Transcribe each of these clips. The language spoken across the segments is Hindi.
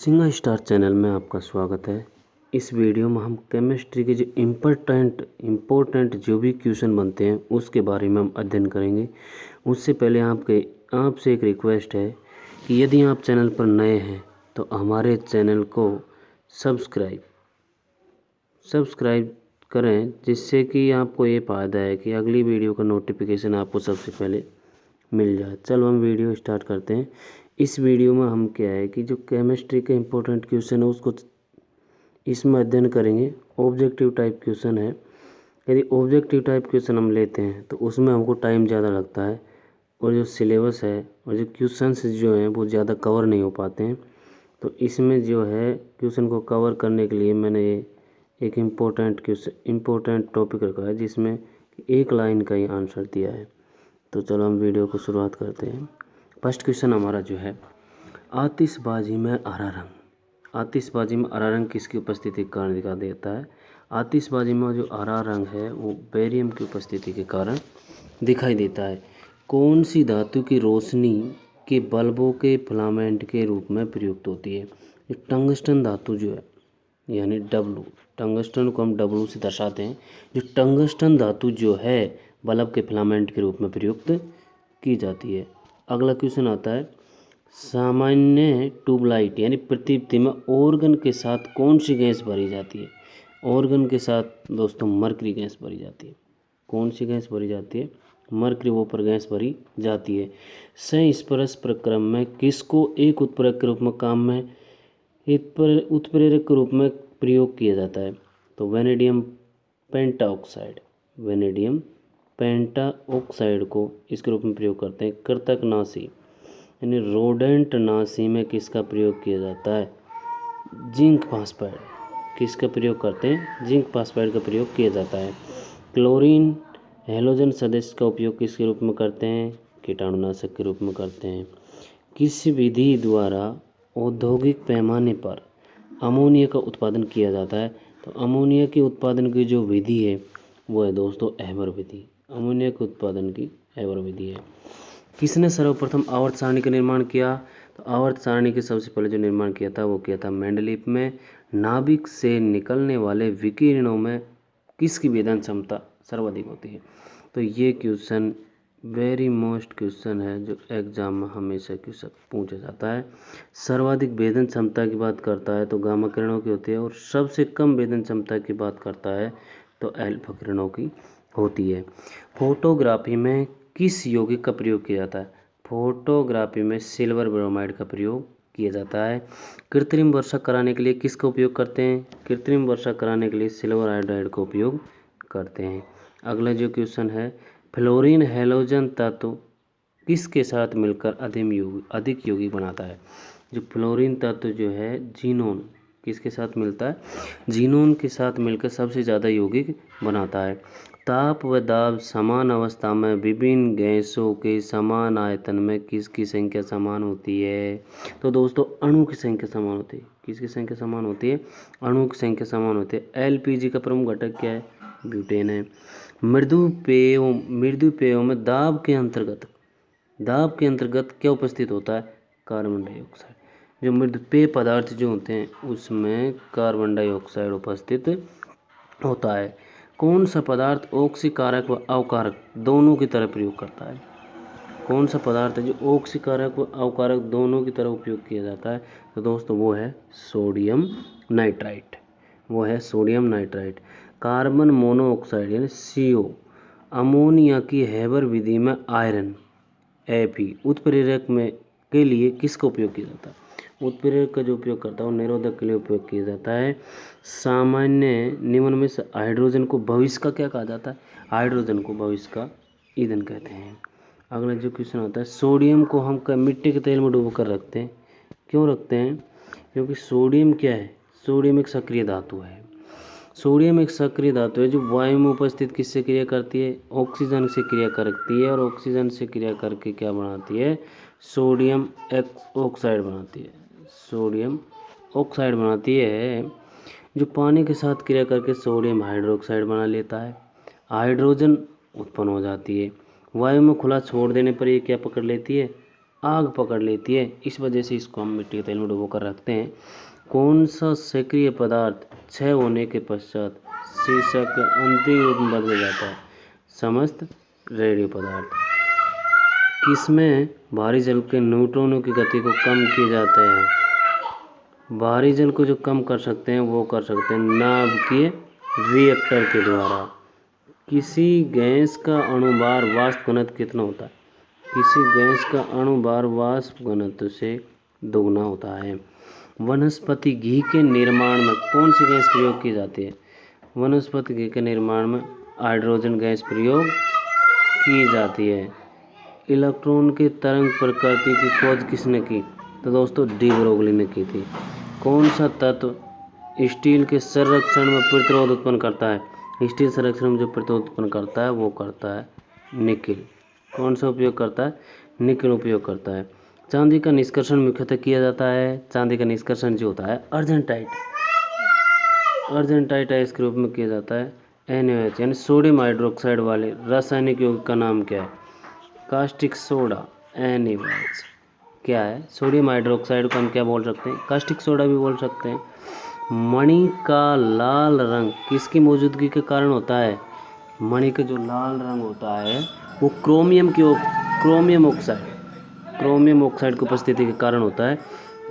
सिंगल स्टार चैनल में आपका स्वागत है। इस वीडियो में हम केमिस्ट्री के जो इम्पोर्टेंट जो भी क्वेश्चन बनते हैं उसके बारे में हम अध्ययन करेंगे। उससे पहले आपसे एक रिक्वेस्ट है कि यदि आप चैनल पर नए हैं तो हमारे चैनल को सब्सक्राइब करें, जिससे कि आपको ये फ़ायदा है कि अगली वीडियो का नोटिफिकेशन आपको सबसे पहले मिल जाए। चलो हम वीडियो स्टार्ट करते हैं। इस वीडियो में हम क्या है कि जो केमिस्ट्री के इम्पोर्टेंट क्वेश्चन है उसको इसमें अध्ययन करेंगे। ऑब्जेक्टिव टाइप क्वेश्चन है। यदि ऑब्जेक्टिव टाइप क्वेश्चन हम लेते हैं तो उसमें हमको टाइम ज़्यादा लगता है और जो सिलेबस है और जो क्वेश्चंस जो हैं वो ज़्यादा कवर नहीं हो पाते हैं। तो इसमें जो है क्वेश्चन को कवर करने के लिए मैंने ये एक इम्पोर्टेंट टॉपिक रखा है जिसमें एक लाइन का ही आंसर दिया है। तो चलो हम वीडियो को शुरुआत करते हैं। फर्स्ट क्वेश्चन हमारा जो है, आतिशबाजी में हरा रंग। आतिशबाजी में हरा रंग किसकी उपस्थिति के कारण दिखा देता है? आतिशबाजी में जो हरा रंग है वो बेरियम की उपस्थिति के कारण दिखाई देता है। कौन सी धातु की रोशनी के बल्बों के फिलामेंट के रूप में प्रयुक्त होती है? ये टंगस्टन धातु जो है, यानी डब्लू, टंगस्टन को हम डब्लू से दर्शाते हैं। जो टंगस्टन धातु जो है बल्ब के फिलामेंट के रूप में प्रयुक्त की जाती है। अगला क्वेश्चन आता है, सामान्य ट्यूबलाइट यानी प्रदीप्ति में ऑर्गन के साथ कौन सी गैस भरी जाती है? ऑर्गन के साथ दोस्तों मरकरी गैस भरी जाती है। कौन सी गैस भरी जाती है? मरकरी वोपर गैस भरी जाती है। संस्पर्श प्रक्रम में किसको एक उत्प्रेरक के रूप में उत्प्रेरक के रूप में प्रयोग किया जाता है? तो वेनेडियम पेंटाऑक्साइड को इसके रूप में प्रयोग करते हैं। कृतकनाशी यानी रोडेंट नाशी में किसका प्रयोग किया जाता है? Zinc phosphide. किसका प्रयोग करते हैं? जिंक फास्फाइड का प्रयोग किया जाता है। क्लोरीन हैलोजन सदस्य का उपयोग किसके रूप में करते हैं? कीटाणुनाशक के रूप में करते हैं। किस विधि द्वारा औद्योगिक पैमाने पर अमोनिया का उत्पादन किया जाता है? तो अमोनिया के उत्पादन की जो विधि है वो है दोस्तों हैबर विधि। अमोनिया के उत्पादन की हैबर विधि है। किसने सर्वप्रथम आवर्त सारणी का निर्माण किया? तो आवर्त सारणी के सबसे पहले जो निर्माण किया था वो किया था मेंडलीफ में। नाभिक से निकलने वाले विकिरणों में किसकी वेदन क्षमता सर्वाधिक होती है? तो ये क्वेश्चन वेरी मोस्ट क्वेश्चन है जो एग्जाम में हमेशा क्वेश्चन पूछा जाता है। सर्वाधिक वेदन क्षमता की बात करता है तो गामा किरणों की होती है, और सबसे कम वेदन क्षमता की बात करता है तो अल्फा किरणों की होती है। फोटोग्राफी में किस यौगिक का प्रयोग किया जाता है? फोटोग्राफी में सिल्वर ब्रोमाइड का प्रयोग किया जाता है। कृत्रिम वर्षा कराने के लिए किसका उपयोग करते हैं? कृत्रिम वर्षा कराने के लिए सिल्वर आयोडाइड का उपयोग करते हैं। अगला जो क्वेश्चन है, फ्लोरीन हैलोजन तत्व किसके साथ मिलकर अधिक यौगिक बनाता है? जो फ्लोरीन तत्व जो है जीनोन किसके साथ मिलता है? जीनोन के साथ मिलकर सबसे ज़्यादा यौगिक बनाता है। ताप व दाब समान अवस्था में विभिन्न गैसों के समान आयतन में किसकी संख्या समान होती है? तो दोस्तों अणु की संख्या समान होती है। किसकी संख्या समान होती है? अणु की संख्या समान होती है। एलपीजी का प्रमुख घटक क्या है? ब्यूटेन है। मृदु पेयों में दाब के अंतर्गत क्या उपस्थित होता है? Carbon dioxide. जो मृदु पेय पदार्थ जो होते हैं उसमें कार्बन डाइऑक्साइड उपस्थित होता है। कौन सा पदार्थ ऑक्सीकारक व अवकारक दोनों की तरह प्रयोग करता है? कौन सा पदार्थ है जो ऑक्सीकारक व अवकारक दोनों की तरह उपयोग किया जाता है? तो दोस्तों वो है सोडियम नाइट्राइट। कार्बन मोनोऑक्साइड यानी CO अमोनिया की हैबर विधि में आयरन Fe उत्प्रेरक में के लिए किसका उपयोग किया जाता है? उत्प्रेरक का जो उपयोग करता है वो निरोधक के लिए उपयोग किया जाता है। सामान्य निम्न में से हाइड्रोजन को भविष्य का क्या कहा जाता है? हाइड्रोजन को भविष्य का ईंधन कहते हैं। अगला जो क्वेश्चन आता है, सोडियम को हम मिट्टी के तेल में डूबो कर रखते हैं। क्यों रखते हैं? क्योंकि सोडियम क्या है? सोडियम एक सक्रिय धातु है। सोडियम एक सक्रिय धातु है जो वायु में उपस्थित किससे क्रिया करती है? ऑक्सीजन से क्रिया करती है, और ऑक्सीजन से क्रिया करके क्या बनाती है? सोडियम ऑक्साइड बनाती है। सोडियम ऑक्साइड बनाती है जो पानी के साथ क्रिया करके सोडियम हाइड्रोक्साइड बना लेता है। हाइड्रोजन उत्पन्न हो जाती है। वायु में खुला छोड़ देने पर ये क्या पकड़ लेती है? आग पकड़ लेती है, इस वजह से इसको हम मिट्टी के तेल में डुबो कर रखते हैं। कौन सा सक्रिय पदार्थ क्षय होने के पश्चात शीशा के अंतिम रूप में बदल जाता है? समस्त रेडियो पदार्थ। किसमें भारी जल के न्यूट्रॉनों की गति को कम किए जाते हैं? भारी जल को जो कम कर सकते हैं वो कर सकते हैं नाभिकीय रिएक्टर के द्वारा। किसी गैस का अणुभार वाष्प घनत्व कितना होता है? किसी गैस का अणुभार वाष्प घनत्व से दोगुना होता है। वनस्पति घी के निर्माण में कौन सी गैस प्रयोग की जाती है? वनस्पति घी के निर्माण में हाइड्रोजन गैस प्रयोग की जाती है। इलेक्ट्रॉन के तरंग प्रकृति की खोज किसने की? तो दोस्तों डी ब्रोगली ने की थी। कौन सा तत्व स्टील के संरक्षण में प्रतिरोध उत्पन्न करता है? स्टील संरक्षण में जो प्रतिरोध उत्पन्न करता है वो करता है निकिल। कौन सा उपयोग करता है? निकिल उपयोग करता है। चांदी का निष्कर्षण मुख्यतः किया जाता है। चांदी का निष्कर्षण जो होता है अर्जेंटाइट आयस्क के रूप में किया जाता है। NaOH यानी सोडियम हाइड्रोक्साइड वाले रासायनिक यौगिक का नाम क्या है? Caustic soda NaOH। क्या है? सोडियम हाइड्रोक्साइड को हम क्या बोल सकते हैं? कास्टिक सोडा भी बोल सकते हैं। मणि का लाल रंग किसकी मौजूदगी के कारण होता है? मणि का जो लाल रंग होता है वो क्रोमियम ऑक्साइड की उपस्थिति के कारण होता है।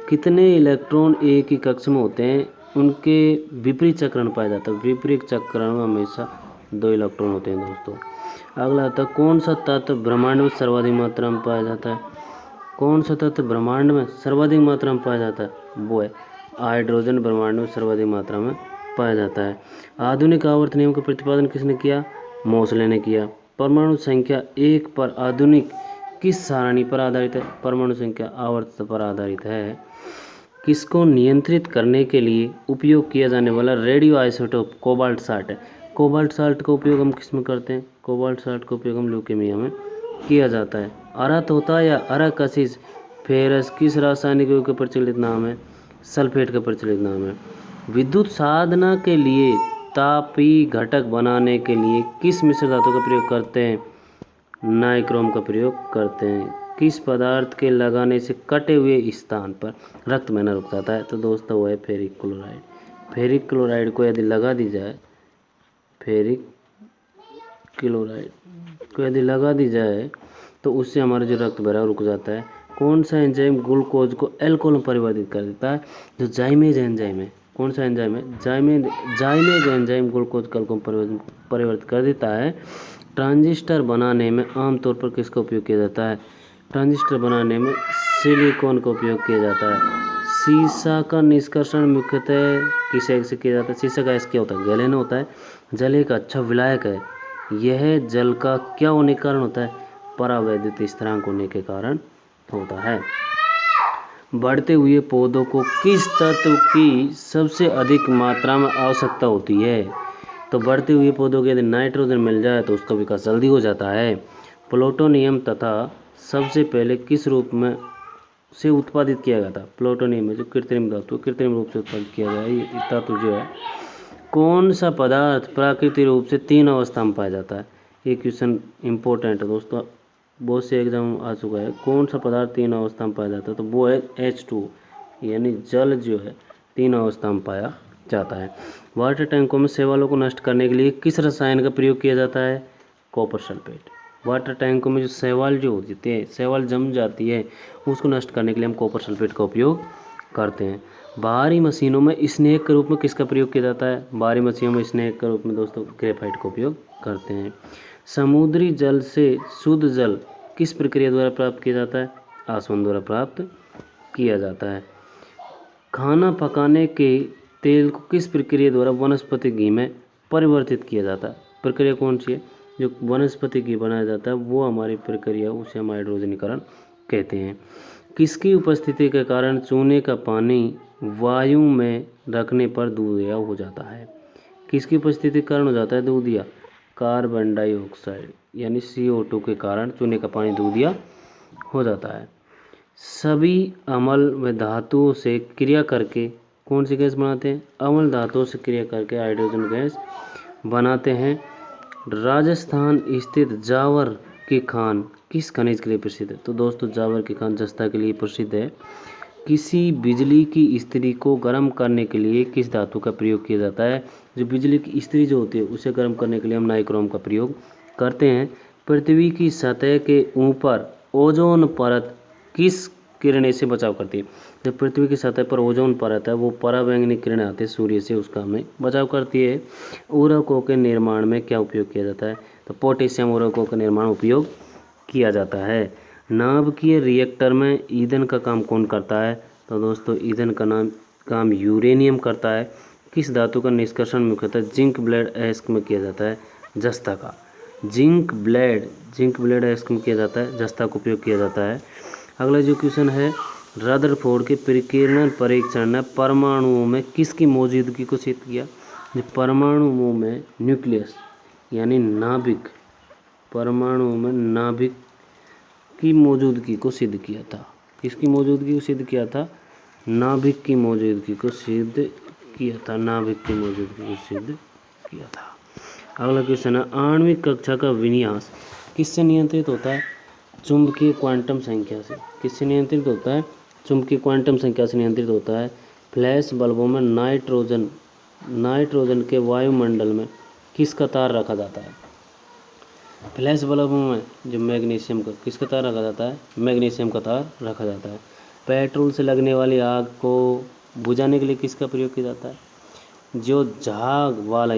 कितने इलेक्ट्रॉन एक ही कक्ष में होते हैं? उनके विपरीत चक्रण पाया जाता है। विपरीत चक्रण में हमेशा 2 इलेक्ट्रॉन होते हैं दोस्तों। अगला आता है कौन सा तत्व ब्रह्मांड में सर्वाधिक मात्रा में पाया जाता है? कौन सा तत्व ब्रह्मांड में सर्वाधिक मात्रा में पाया जाता है? वो है हाइड्रोजन। ब्रह्मांड में सर्वाधिक मात्रा में पाया जाता है। आधुनिक आवर्त नियम का प्रतिपादन किसने किया? मोसले ने किया। परमाणु संख्या 1 पर आधुनिक किस सारणी पर आधारित है? परमाणु संख्या आवर्त पर आधारित है। किसको नियंत्रित करने के लिए उपयोग किया जाने वाला रेडियो आइसोटोप कोबाल्ट 60 है? कोबाल्ट 60 का उपयोग हम किस में करते हैं? कोबाल्ट 60 का उपयोग हम ल्यूकेमिया में किया जाता है। अरहत होता है या अरकसिस फेरस किस रासायनिक यौगिक का प्रचलित नाम है? सल्फेट का प्रचलित नाम है। विद्युत साधना के लिए तापीय घटक बनाने के लिए किस मिश्र धातु का प्रयोग करते हैं? नाइक्रोम का प्रयोग करते हैं। किस पदार्थ के लगाने से कटे हुए स्थान पर रक्त बहना रुक जाता है? तो दोस्तों वो है फेरिक क्लोराइड। फेरिक क्लोराइड को यदि लगा दी जाए तो उससे हमारा जो रक्त बहना रुक जाता है। कौन सा एंजाइम ग्लूकोज को अल्कोहल में परिवर्तित कर देता है? जो जाइमेज एंजाइम है। कौन सा एंजाइम है? जाइमेज एंजाइम ग्लूकोज को अल्कोहल में परिवर्तित कर देता है। ट्रांजिस्टर बनाने में आमतौर पर किसका उपयोग किया जाता है? ट्रांजिस्टर बनाने में सिलिकॉन का उपयोग किया जाता है। शीशा का निष्कर्षण मुख्यतः किस गैस से किया जाता है? शीशा गैस क्या होता है? गैलेन होता है। जल एक अच्छा विलायक है। यह जल का क्या होने के कारण होता है? परावैद्युत स्थिरांक होने के कारण होता है। बढ़ते हुए पौधों को किस तत्व की सबसे अधिक मात्रा में आवश्यकता होती है? तो बढ़ते हुए पौधों को यदि नाइट्रोजन मिल जाए तो उसका विकास जल्दी हो जाता है। प्लूटोनियम तथा सबसे पहले किस रूप में से उत्पादित किया गया था? प्लूटोनियम में जो कृत्रिम रूप से उत्पादित किया गया है। ये तत्व जो है कौन सा पदार्थ प्राकृतिक रूप से 3 अवस्था में पाया जाता है? ये क्वेश्चन इंपॉर्टेंट है दोस्तों, बहुत से एग्जाम आ चुका है। कौन सा पदार्थ 3 अवस्था में पाया जाता है? तो वो है H2 यानी जल जो है 3 अवस्था में पाया जाता है। वाटर टैंकों में शैवालों को नष्ट करने के लिए किस रसायन का प्रयोग किया जाता है? Copper sulphate. वाटर टैंकों में जो शैवाल जो होती है, शैवाल जम जाती है, उसको नष्ट करने के लिए हम कॉपर सल्फेट का उपयोग करते हैं। बाहरी मशीनों में स्नेक के रूप में किसका प्रयोग किया जाता है? बाहरी मशीनों में स्नेक के रूप में दोस्तों ग्रेफाइट का उपयोग करते हैं। समुद्री जल से शुद्ध जल किस प्रक्रिया द्वारा प्राप्त किया जाता है? आसवन द्वारा प्राप्त किया जाता है। खाना पकाने के तेल को किस प्रक्रिया द्वारा वनस्पति घी में परिवर्तित किया जाता है? प्रक्रिया कौन सी है? जो वनस्पति घी बनाया जाता है वो हमारी प्रक्रिया, उसे हम हाइड्रोजनीकरण कहते हैं। किसकी उपस्थिति के कारण चूने का पानी वायु में रखने पर दूधिया हो जाता है? किसकी उपस्थिति के कारण हो जाता है दूधिया? कार्बन डाइऑक्साइड यानी CO2 के कारण चूने का पानी दूधिया हो जाता है। सभी अम्ल व धातुओं से क्रिया करके कौन सी गैस बनाते हैं? अम्ल धातुओं से क्रिया करके हाइड्रोजन गैस बनाते हैं। राजस्थान स्थित जावर की खान किस खनिज के लिए प्रसिद्ध है? तो दोस्तों जावर के खान जस्ता के लिए प्रसिद्ध है। किसी बिजली की इस्त्री को गर्म करने के लिए किस धातु का प्रयोग किया जाता है? जो बिजली की इस्त्री जो होती है उसे गर्म करने के लिए हम नाइक्रोम का प्रयोग करते हैं। पृथ्वी की सतह के ऊपर ओजोन परत किस किरणें से बचाव करती है? जब पृथ्वी की सतह पर ओजोन परत है वो पराबैंगनी किरणें आती है सूर्य से, उसका हमें बचाव करती है। उर्वरकों के निर्माण में क्या उपयोग किया जाता है? तो पोटेशियम उर्वरकों का निर्माण उपयोग किया जाता है। नाभिकीय रिएक्टर में ईंधन का काम कौन करता है? तो दोस्तों ईंधन का काम यूरेनियम करता है। किस धातु का निष्कर्षण मुख्यतः जिंक ब्लेड अयस्क में किया जाता है? जस्ता का। जिंक ब्लेड अयस्क में किया जाता है, जस्ता का उपयोग किया जाता है। अगला जो क्वेश्चन है, रदरफोर्ड के विकिरण परीक्षण ने परमाणुओं में किसकी मौजूदगी को सिद्ध किया? परमाणुओं में न्यूक्लियस यानी नाभिक, परमाणुओं में नाभिक की मौजूदगी को सिद्ध किया था। किसकी मौजूदगी को सिद्ध किया था? नाभिक की मौजूदगी को सिद्ध किया था। नाभिक की मौजूदगी को सिद्ध किया था। अगला क्वेश्चन है, आणविक कक्षा का विन्यास किससे नियंत्रित होता है? चुंबकीय क्वांटम संख्या से। किससे नियंत्रित होता है? चुंबकीय क्वांटम संख्या से नियंत्रित होता है। फ्लैश बल्बों में नाइट्रोजन के वायुमंडल में किसका तार रखा जाता है? फ्लैश बल्बों में जो मैग्नीशियम का किसका तार रखा जाता है? मैग्नीशियम का तार रखा जाता है। पेट्रोल से लगने वाली आग को बुझाने के लिए किसका प्रयोग किया जाता है? जो झाग वाला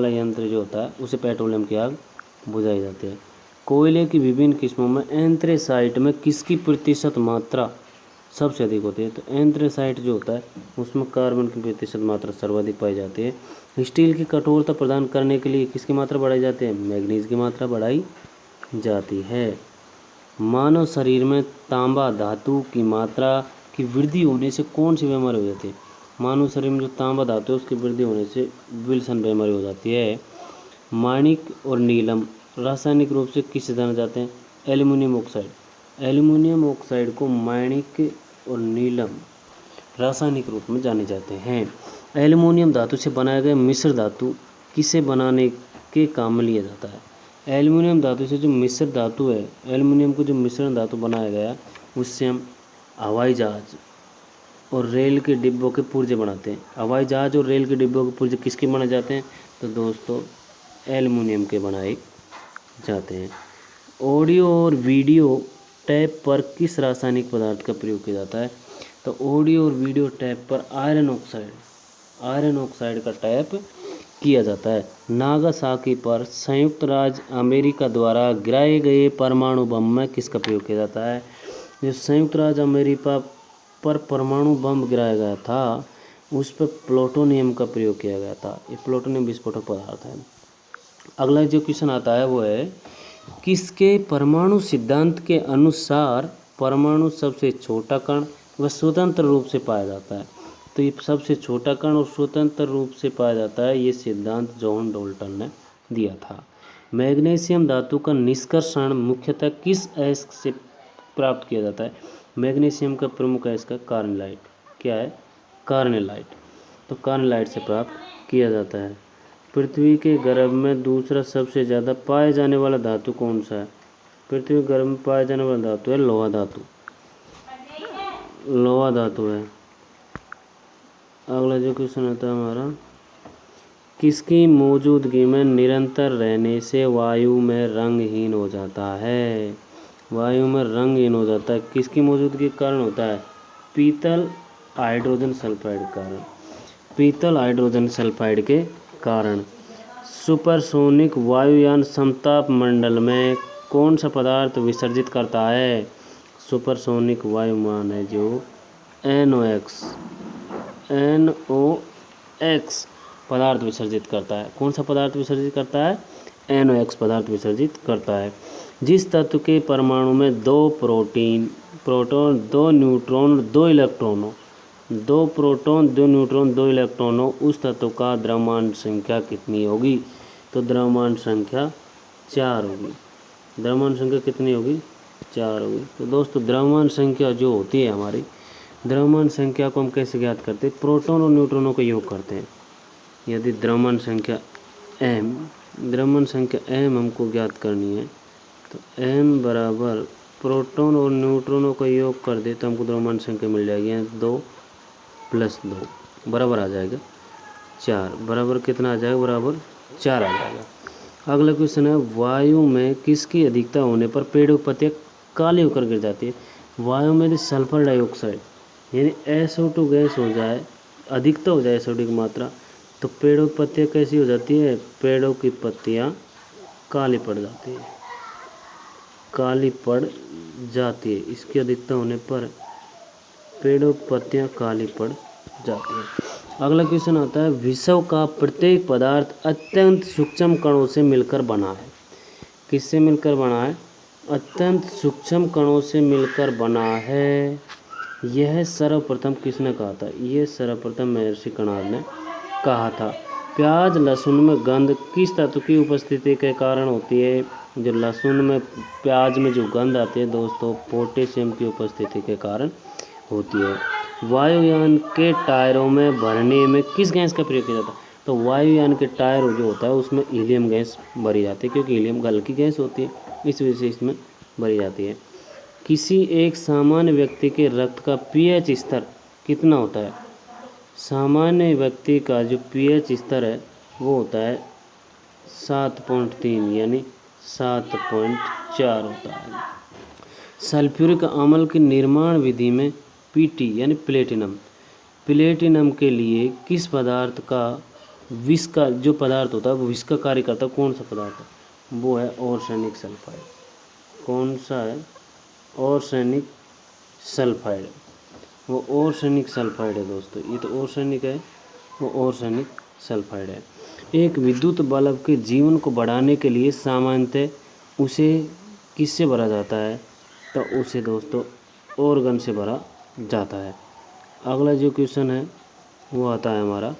यंत्र जो होता है उसे पेट्रोलियम की आग बुझाई जाती है। कोयले की विभिन्न किस्मों में एंथ्रेसाइट में किसकी प्रतिशत मात्रा सबसे अधिक होती है? तो एंथ्रेसाइट जो होता है उसमें कार्बन की प्रतिशत मात्रा सर्वाधिक पाई जाती है। स्टील की कठोरता प्रदान करने के लिए किसकी मात्रा बढ़ाई जाती है? मैग्नीज की मात्रा बढ़ाई जाती है। मानव शरीर में तांबा धातु की मात्रा की वृद्धि होने से कौन सी बीमारी हो जाती है? मानव शरीर में जो तांबा धातु है उसकी वृद्धि होने से विल्सन बीमारी हो जाती है। माणिक और नीलम रासायनिक रूप से किससे जाने जाते हैं? एल्युमिनियम ऑक्साइड को माणिक और नीलम रासायनिक रूप में जाने जाते हैं। एल्युमिनियम धातु से बनाए गए मिश्र धातु किसे बनाने के काम में लिया जाता है? एल्युमिनियम धातु से जो मिश्र धातु है, एल्युमिनियम को जो मिश्रण धातु बनाया गया उससे हम हवाई जहाज और रेल के डिब्बों के पुर्जे बनाते हैं। हवाई जहाज और रेल के डिब्बों के पुर्जे किसके बनाए जाते हैं? तो दोस्तों एल्युमिनियम के बनाए जाते हैं। ऑडियो और वीडियो टैप पर किस रासायनिक पदार्थ का प्रयोग किया जाता है? तो ऑडियो और वीडियो टैप पर आयरन ऑक्साइड का टैप किया जाता है। नागासाकी पर संयुक्त राज्य अमेरिका द्वारा गिराए गए परमाणु बम में किसका प्रयोग किया जाता है? जो संयुक्त राज्य अमेरिका पर परमाणु बम गिराया गया था उस पर प्लूटोनियम का प्रयोग किया गया था। ये प्लूटोनियम विस्फोटक पदार्थ है। अगला जो क्वेश्चन आता है वो है, किसके परमाणु सिद्धांत के अनुसार परमाणु सबसे छोटा कण व स्वतंत्र रूप से पाया जाता है? तो ये सबसे छोटा कण और स्वतंत्र रूप से पाया जाता है, ये सिद्धांत जॉन डाल्टन ने दिया था। मैग्नीशियम धातु का निष्कर्षण मुख्यतः किस अयस्क से प्राप्त किया जाता है? मैग्नीशियम का प्रमुख अयस्क है कार्नेलाइट। क्या है? कार्नेलाइट। तो कार्नेलाइट से प्राप्त किया जाता है। पृथ्वी के गर्भ में दूसरा सबसे ज़्यादा पाए जाने वाला धातु कौन सा है? पृथ्वी के गर्भ में पाए जाने वाला धातु है लोहा धातु है। अगला जो क्वेश्चन आता है हमारा, किसकी मौजूदगी में निरंतर रहने से वायु में रंगहीन हो जाता है? किसकी मौजूदगी के कारण होता है? पीतल हाइड्रोजन सल्फाइड के कारण। सुपरसोनिक वायुयान समताप मंडल में कौन सा पदार्थ विसर्जित करता है? सुपरसोनिक वायुयान है जो NOx पदार्थ विसर्जित करता है। कौन सा पदार्थ विसर्जित करता है? NOx पदार्थ विसर्जित करता है। जिस तत्व के परमाणु में 2 प्रोटॉन 2 न्यूट्रॉन 2 इलेक्ट्रॉन हो, 2 प्रोटॉन 2 न्यूट्रॉन 2 इलेक्ट्रॉन हो, उस तत्व का द्रव्यमान संख्या कितनी होगी? तो द्रव्यमान संख्या 4 होगी। द्रव्यमान संख्या कितनी होगी? 4 होगी। तो दोस्तों द्रव्यमान संख्या जो होती है हमारी, द्रव्यमान संख्या को हम कैसे ज्ञात करते हैं? प्रोटॉन और न्यूट्रॉनों का योग करते हैं। यदि द्रव्यमान संख्या m हमको ज्ञात करनी है तो m बराबर प्रोटॉन और न्यूट्रॉनों का योग कर दे तो हमको द्रव्यमान संख्या मिल जाएगी, 2 + 2 बराबर आ जाएगा 4, बराबर कितना आ जाएगा, बराबर 4 आ जाएगा। अगला क्वेश्चन है, वायु में किसकी अधिकता होने पर पेड़ की पत्तियाँ काली होकर गिर जाती है। वायु में यदि सल्फर डाइऑक्साइड यानी SO2 गैस हो जाए, अधिकता हो जाए SO2 की मात्रा, तो पेड़ों की पत्तियाँ कैसी हो जाती है, पेड़ों की पत्तियाँ काली पड़ जाती है, काली पड़ जाती है। इसकी अधिकता होने पर पेड़ों की पत्तियाँ काली पड़ जाती है। अगला क्वेश्चन आता है, विश्व का प्रत्येक पदार्थ अत्यंत सूक्ष्म कणों से मिलकर बना है। किससे मिलकर बना है, अत्यंत सूक्ष्म कणों से मिलकर बना है। यह सर्वप्रथम किसने कहा था, यह सर्वप्रथम महर्षि कणाद ने कहा था। प्याज लहसुन में गंध किस तत्व की उपस्थिति के कारण होती है। जो लहसुन में, प्याज में जो गंध आती है दोस्तों, पोटेशियम की उपस्थिति के कारण होती है। वायुयान के टायरों में भरने में किस गैस का प्रयोग किया जाता है। तो वायुयान के टायर जो होता है उसमें हीलियम गैस भरी जाती है, क्योंकि हीलियम हल्की गैस होती है, इस वजह से इसमें भरी जाती है। किसी एक सामान्य व्यक्ति के रक्त का pH स्तर कितना होता है। सामान्य व्यक्ति का जो pH स्तर है वो होता है 7.3 यानी 7.4 होता है। सल्फ्यूरिक अम्ल की निर्माण विधि में Pt यानी प्लेटिनम के लिए किस पदार्थ का विष का जो पदार्थ होता है वो विष का कार्य करता है, कौन सा पदार्थ है, वो है आर्सेनिक सल्फाइड। कौन सा है, आर्सेनिक सल्फाइड, वो आर्सेनिक सल्फाइड है दोस्तों। ये तो आर्सेनिक है, वो आर्सेनिक सल्फाइड है। एक विद्युत बल्ब के जीवन को बढ़ाने के लिए सामान्यतः उसे किससे भरा जाता है, तो उसे दोस्तों ऑर्गन से भरा जाता है। अगला जो क्वेश्चन है वो आता है हमारा,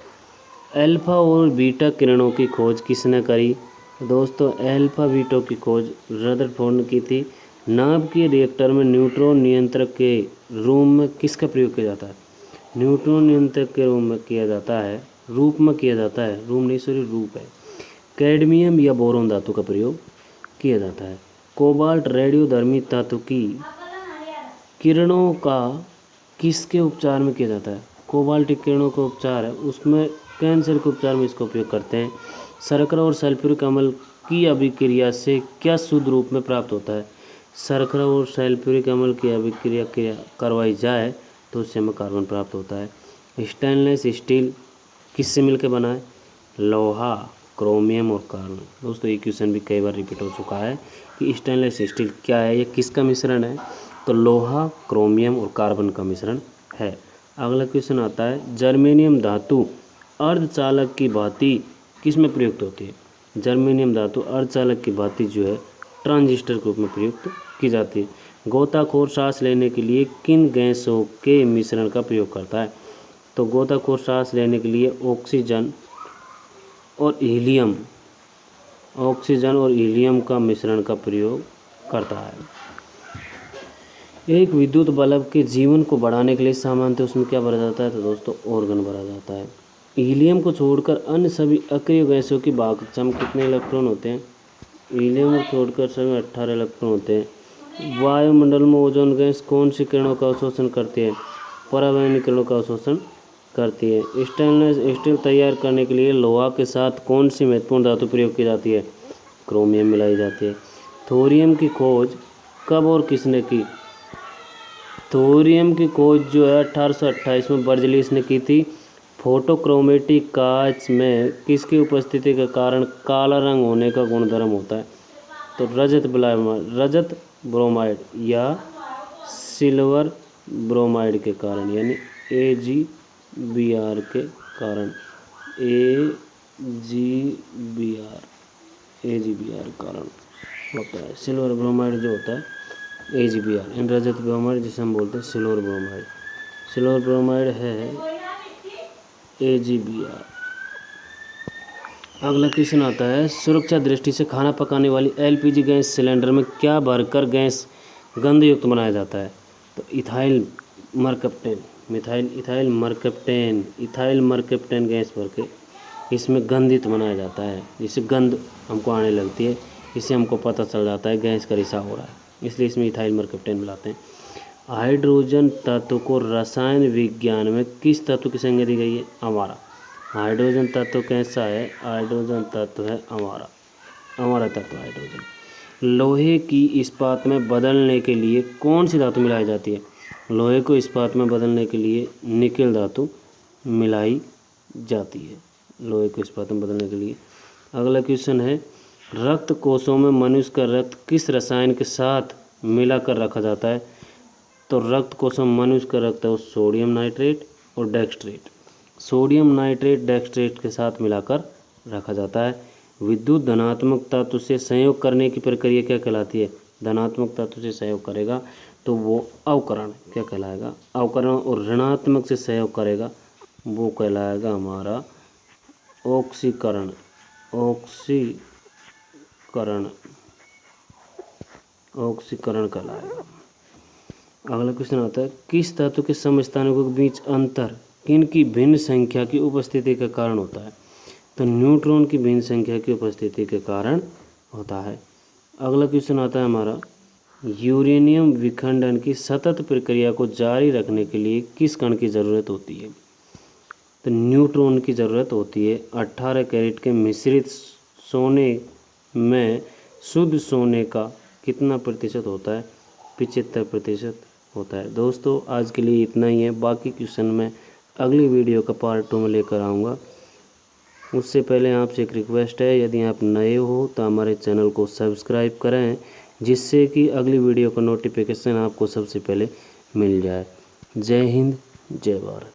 अल्फा और बीटा किरणों की खोज किसने करी। दोस्तों अल्फा बीटा की खोज रदरफोर्ड ने की थी। नाभिकीय रिएक्टर में न्यूट्रॉन नियंत्रक के रूप में किसका प्रयोग किया जाता है। न्यूट्रॉन नियंत्रक के रूप में किया जाता है, रूप में किया जाता है, रूप नहीं सॉरी रूप है, कैडमियम या बोरोन धातु का प्रयोग किया जाता है। कोबाल्ट रेडियोधर्मी तत्व की किरणों का किसके उपचार में किया जाता है। कोबाल्ट किरणों का उपचार है, उसमें कैंसर के उपचार में इसका उपयोग करते हैं। शर्करा और सल्फ्यूरिक अम्ल की अभिक्रिया से क्या शुद्ध रूप में प्राप्त होता है। शर्करा और सल्फ्यूरिक अम्ल की अभिक्रिया करवाई जाए तो उससे हमें कार्बन प्राप्त होता है। स्टेनलेस स्टील किससे मिलकर बना है, लोहा, क्रोमियम और कार्बन। दोस्तों ये क्वेश्चन भी कई बार रिपीट हो चुका है कि स्टेनलेस स्टील क्या है, ये किसका मिश्रण है, तो लोहा, क्रोमियम और कार्बन का मिश्रण है। अगला क्वेश्चन आता है, जर्मेनियम धातु अर्धचालक की भांति किस में प्रयुक्त होती है। जर्मेनियम धातु अर्धचालक की भांति जो है ट्रांजिस्टर के रूप में प्रयुक्त की जाती है। गोताखोर सांस लेने के लिए किन गैसों के मिश्रण का प्रयोग करता है। तो गोताखोर सांस लेने के लिए ऑक्सीजन और हीलियम का मिश्रण का प्रयोग करता है। एक विद्युत बल्ब के जीवन को बढ़ाने के लिए सामान्यतः उसमें क्या भरा जाता है, तो दोस्तों ऑर्गन भरा जाता है। हीलियम को छोड़कर अन्य सभी अक्रिय गैसों की भाग में कितने इलेक्ट्रॉन होते हैं। हीलियम को छोड़कर सभी 18 इलेक्ट्रॉन होते हैं। वायुमंडल में ओजोन गैस कौन सी किरणों का अवशोषण करती है, पराबैंगनी किरणों का अवशोषण करती है। स्टेनलेस स्टील तैयार करने के लिए लोहा के साथ कौन सी महत्वपूर्ण धातु प्रयोग की जाती है, क्रोमियम मिलाई जाती है। थोरियम की खोज कब और किसने की। थोरियम की खोज जो है 1828 में बर्जलिस ने की थी। फोटोक्रोमेटिक कांच में किसकी उपस्थिति के कारण काला रंग होने का गुणधर्म होता है, तो रजत ब्रोमाइड या सिल्वर ब्रोमाइड के कारण यानी AgBr के कारण, AgBr कारण होता है। सिल्वर ब्रोमाइड जो होता है AgBr, इन रजत ब्रोमाइड जिसे हम बोलते हैं सिल्वर ब्रोमाइड है AgBr। अगला क्वेश्चन आता है, सुरक्षा दृष्टि से खाना पकाने वाली LPG गैस सिलेंडर में क्या भरकर गैस गंधयुक्त बनाया जाता है, तो इथाइल मरकप्टेन गैस भर के इसमें गंधित बनाया जाता है, जिससे गंध हमको आने लगती है। इससे हमको पता चल जाता है गैस का रिसाव हो रहा है, इसलिए इसमें इथाइल मरकप्टेन मिलाते हैं। हाइड्रोजन तत्व को रसायन विज्ञान में किस तत्व की संज्ञा दी गई है? अमारा। हाइड्रोजन तत्व कैसा है? हाइड्रोजन तत्व है अमारा, अमारा तत्व हाइड्रोजन। लोहे की इस्पात में बदलने के लिए कौन सी धातु मिलाई जाती है? लोहे को इस्पात में बदलने के लिए निकेल धातु मिलाई जाती है, लोहे को इस्पात में बदलने के लिए। अगला क्वेश्चन है, रक्त कोशों में मनुष्य का रक्त किस रसायन के साथ मिलाकर रखा जाता है? तो रक्त कोशों में मनुष्य का रक्त है वो सोडियम नाइट्रेट और डेक्सट्रेट, सोडियम नाइट्रेट डेक्सट्रेट के साथ मिलाकर रखा जाता है। विद्युत धनात्मक तत्व से संयोग करने की प्रक्रिया क्या कहलाती है? धनात्मक तत्व से सहयोग करेगा तो वो अवकरण क्या कहलाएगा? अवकरण। और ऋणात्मक से सहयोग करेगा वो कहलाएगा हमारा ऑक्सीकरण, ऑक्सीकरण, ऑक्सीकरण कहलाएगा। अगला क्वेश्चन आता है, किस धातु के समस्थानिकों के बीच अंतर किन की भिन्न संख्या की उपस्थिति के कारण होता है? तो न्यूट्रॉन की भिन्न संख्या की उपस्थिति के कारण होता है। अगला क्वेश्चन आता है हमारा, यूरेनियम विखंडन की सतत प्रक्रिया को जारी रखने के लिए किस कण की ज़रूरत होती है? तो न्यूट्रॉन की ज़रूरत होती है। 18 कैरेट के मिश्रित सोने में शुद्ध सोने का कितना प्रतिशत होता है? 75% होता है। दोस्तों आज के लिए इतना ही है, बाकी क्वेश्चन मैं अगली वीडियो का पार्ट 2 में लेकर आऊँगा। उससे पहले आपसे एक रिक्वेस्ट है, यदि आप नए हो तो हमारे चैनल को सब्सक्राइब करें, जिससे कि अगली वीडियो का नोटिफिकेशन आपको सबसे पहले मिल जाए। जय हिंद, जय भारत।